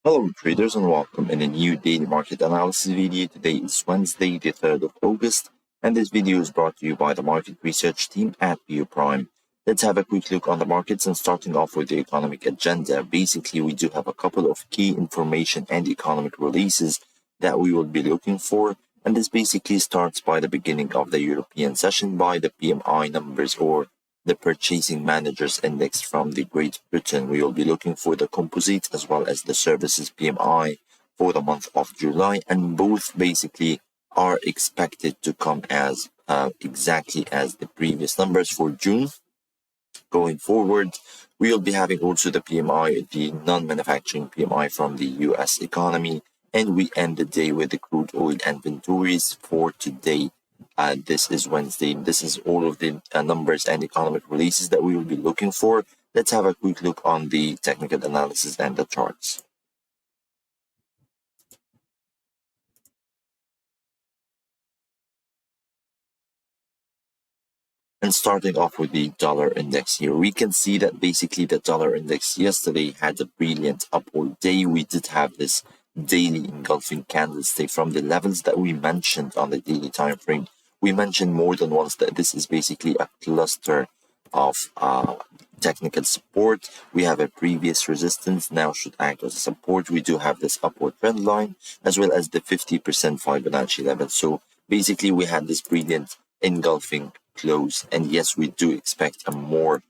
Hello traders and welcome in a new daily market analysis video. Today is Wednesday, the 3rd of August, and this video is brought to you by the market research team at BU Prime. Let's have a quick look on the markets and starting off with the economic agenda. Basically, we do have a couple of key information and economic releases that we will be looking for, and this basically starts by the beginning of the European session by the PMI numbers or the Purchasing Managers Index from the Great Britain. We will be looking for the composite as well as the services PMI for the month of July, and both basically are expected to come as exactly as the previous numbers for June. Going forward, we will be having also the PMI, the non-manufacturing PMI from the US economy, and we end the day with the crude oil inventories for today. This is Wednesday. This is all of the numbers and economic releases that we will be looking for. Let's have a quick look on the technical analysis and the charts. And starting off with the dollar index here, we can see that basically the dollar index yesterday had a brilliant upward day. We did have this daily engulfing candlestick from the levels that we mentioned on the daily time frame. We mentioned more than once that this is basically a cluster of technical support. We have a previous resistance, now should act as a support. We do have this upward trend line as well as the 50% Fibonacci level. So basically we had this brilliant engulfing close, and yes, we do expect a more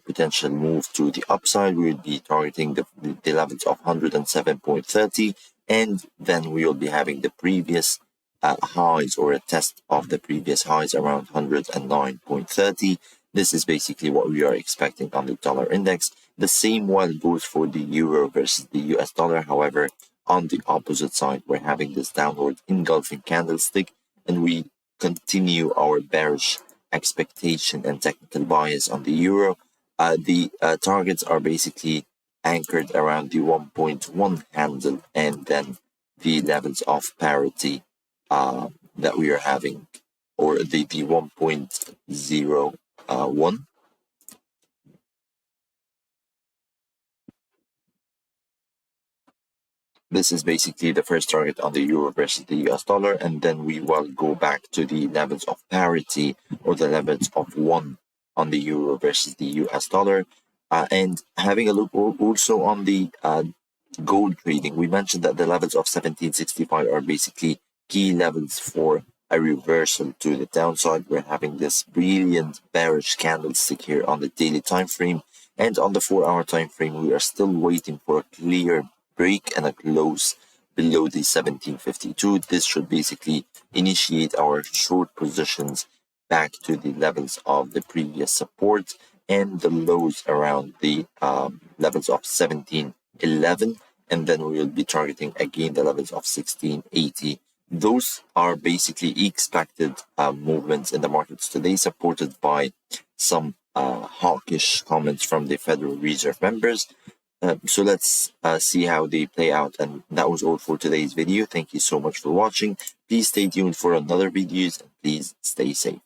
potential move to the upside. We will be targeting the levels of 107.30, and then we will be having the previous highs or a test of the previous highs around 109.30. This is basically what we are expecting on the dollar index. The same well goes for the euro versus the US dollar. However, on the opposite side, we're having this downward engulfing candlestick, and we continue our bearish expectation and technical bias on the euro. The targets are basically anchored around the 1.1 handle and then the levels of parity that we are having, or the 1.01. This is basically the first target on the euro versus the US dollar, and then we will go back to the levels of parity or the levels of 1 on the euro versus the US dollar. And having a look also on the gold trading, we mentioned that the levels of 1765 are basically key levels for a reversal to the downside. We're having this brilliant bearish candlestick here on the daily time frame, and on the 4-hour time frame we are still waiting for a clear break and a close below the 1752. This should basically initiate our short positions back to the levels of the previous support and the lows around the levels of 1711, and then we will be targeting again the levels of 1680. Those are basically expected movements in the markets today, supported by some hawkish comments from the Federal Reserve members. So let's see how they play out. And that was all for today's video. Thank you so much for watching. Please stay tuned for another videos, and please stay safe.